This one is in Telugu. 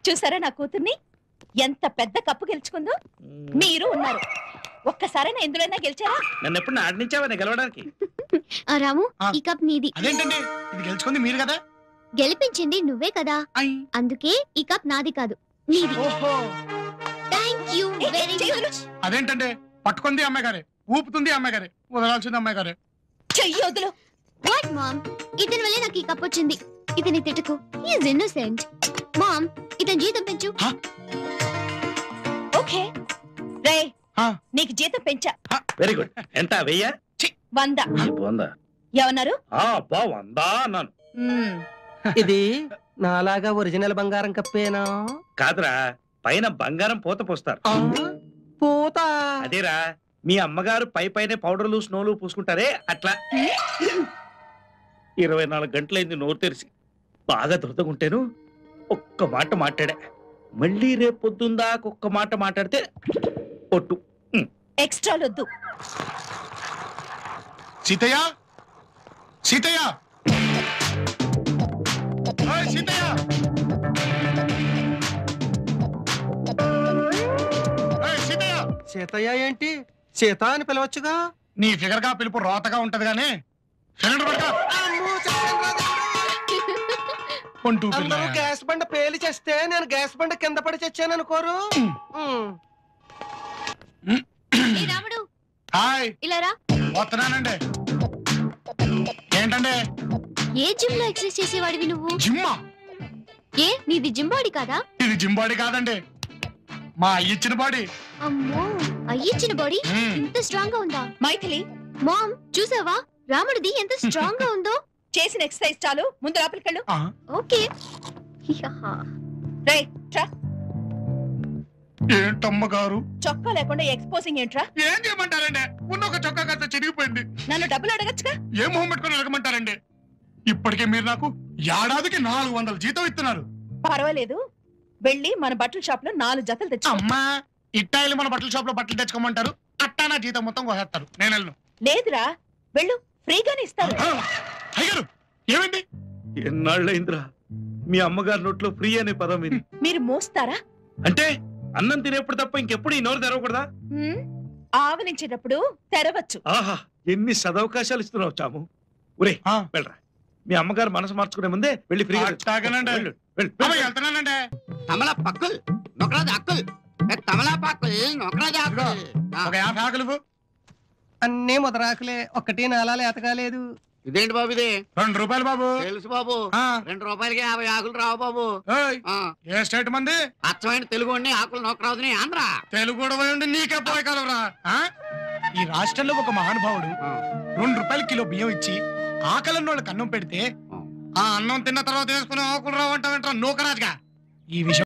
చూసారా నా కూతుర్ని ఎంత పెద్ద కప్పు గెలుచుకుందో? మీరు ఉన్నారు, ఒక్కసారైనా ఎందులోనా గెలిచారా? నన్ను ఎప్పుడు ఆడించావా గెలవడానికి? రాము, ఈ కప్ నీది. అదేంటండి, ఇది గెలుచుకుంది మీరు కదా? గెలిపించింది నువ్వే కదా, అందుకే ఈ కప్ నాది కాదు నీది. Thank you very much. అదేంటండి, పట్టుకుంది అమ్మాయి గారే, ఊపుతుంది అమ్మాయి గారే, వదలాల్సింది అమ్మాయి గారే. చెయ్యొద్దులు. వాట్ మామ్, ఇతని వల్లే నాకు ఈ కప్ వచ్చింది. ఇతని తిట్టుకు, హి ఇస్ ఇన్నోసెంట్. మామ్, ఇతని జీతం పెంచు. ఓకే రే, నీకు జీతం పెంచా. Very good. ఎంత? 1000? 100. 100 ఏమన్నారు? 100 అన్నాను. ఇది నాలాగా ఒరిజినల్ బంగారం కప్పేనా? కాదురా, పైన బంగారం పూత పోస్తారు. పూత? అదేరా, మీ అమ్మగారు పైనే పౌడర్లు స్నోలు పూసుకుంటారే అట్లా. 24 గంటలైంది నోరు తెరిచి. బాగా దురదగుంటేను ఒక్క మాట మాట్లాడా. మళ్ళీ రేపు పొద్దుందాక ఒక్క మాట మాట్లాడితే ఒట్టు. ఎక్స్ట్రాలొద్దు. సీతయ్య, సీతయ్య, సీతయ్య, సీతయ్య. సీతయ్య ఏంటి? సీత అని పిలవచ్చుగా. నీ ఫిగర్ గా పిలుపు రోతగా ఉంటది గానీ గ్యాస్ బండ పేలి చేస్తే నేను గ్యాస్ బండ కింద పడి చచ్చాను అనుకోరు. రాముడు, హాయ్, ఇలా రా. వస్తున్నానండి. ఏంటండి? ఏ జిమ్ లో ఎక్సర్సైజ్ చేసేవాడివి నువ్వు? జిమ్మా? ఏ, నీది జిమ్ బాడీ కాదా? ఇది జిమ్ బాడీ కాదండి, మా ఇచ్చిన బాడీ. అమ్మో, అయ్యిచ్చిన బాడీ ఇంత స్ట్రాంగ్ గా ఉందా? మైథిలి, మామ్ చూసావా రాముడిది ఎంత స్ట్రాంగ్ గా ఉందో? చేసిన ఎక్సర్సైజ్ చాలు, ముందు లోపలికెళ్ళు. ఓకే. రేయ్, ట్రా. ఏంటమ్మ గారు, చొక్కా లేకుండా ఎక్స్పోజింగ్ ఏంట్రా? ఏం చేయమంటారండి? ఉన్న ఒక చొక్కా కాస్త చిరిగిపోయింది. నన్ను డబ్బులు అడగచ్చుగా. ఏ మొహం పెట్టుకుని అడగమంటారండి? ఇప్పటికే మీరు నాకు ఏడాదికి 400 జీతం ఇస్తున్నారు. పర్వాలేదు, వెళ్ళి మన బట్టల షాప్ లో 4 జతలు తెచ్చు. అమ్మా, ఇట్టాయిలు మన బట్టల షాప్ లో బట్టలు తెచ్చుకోమంటారు, అట్టా నా జీతం మొత్తం కోసేస్తారు. నేను వెళ్ళను. లేదురా, వెళ్ళు, ఫ్రీగానే ఇస్తారు. అయ్యారు, ఏమండి? ఎన్నాళ్ళైందిరా మీ అమ్మగారి నోట్లో ఫ్రీ అనే పదం ఇది. మీరు మోస్తారా? అంటే అన్నం తినేప్పుడు తప్ప ఇంకెప్పుడు ఈ నోరు తెరవకూడదా? ఆవలించేటప్పుడు తెరవచ్చు. ఆహా, ఎన్ని సదవకాశాలు ఇస్తున్నావు చాము. ఒరే వెళ్ళరా, మీ అమ్మగారు మనసు మార్చుకునే ముందే వెళ్ళి ఫ్రీగా వెళ్తున్నానండి. తమలపాకులు నొకరాజు ఆకులు, తమలపాకులు నొకరాజు ఆకులు. ఒక 50 ఆకులు. అన్నీ ముదరాకులే, ఒక్కటి నాలాలు ఎతకాలేదు. ఇదేంటి బాబు ఇది? 2 రూపాయలు బాబు. తెలుసు బాబు, 2 రూపాయలకి 50 ఆకులు రావు బాబు. ఏ స్టేట్ మంది? అచ్చమైన తెలుగు ఆకులు నొకరాజుని ఆంధ్ర. తెలుగు కూడా ఉండి నీకే పోయి కలవరా. ఈ రాష్ట్రంలో ఒక మహానుభావుడు 2 రూపాయల కిలో బియ్యం ఇచ్చి ఆకలన్నోళ్ళకి అన్నం పెడితే, ఆ అన్నం తిన్న తర్వాత వేసుకుని ఆకులు రావంటావేంట్రా నూకరాజుగా. ఈ విషయం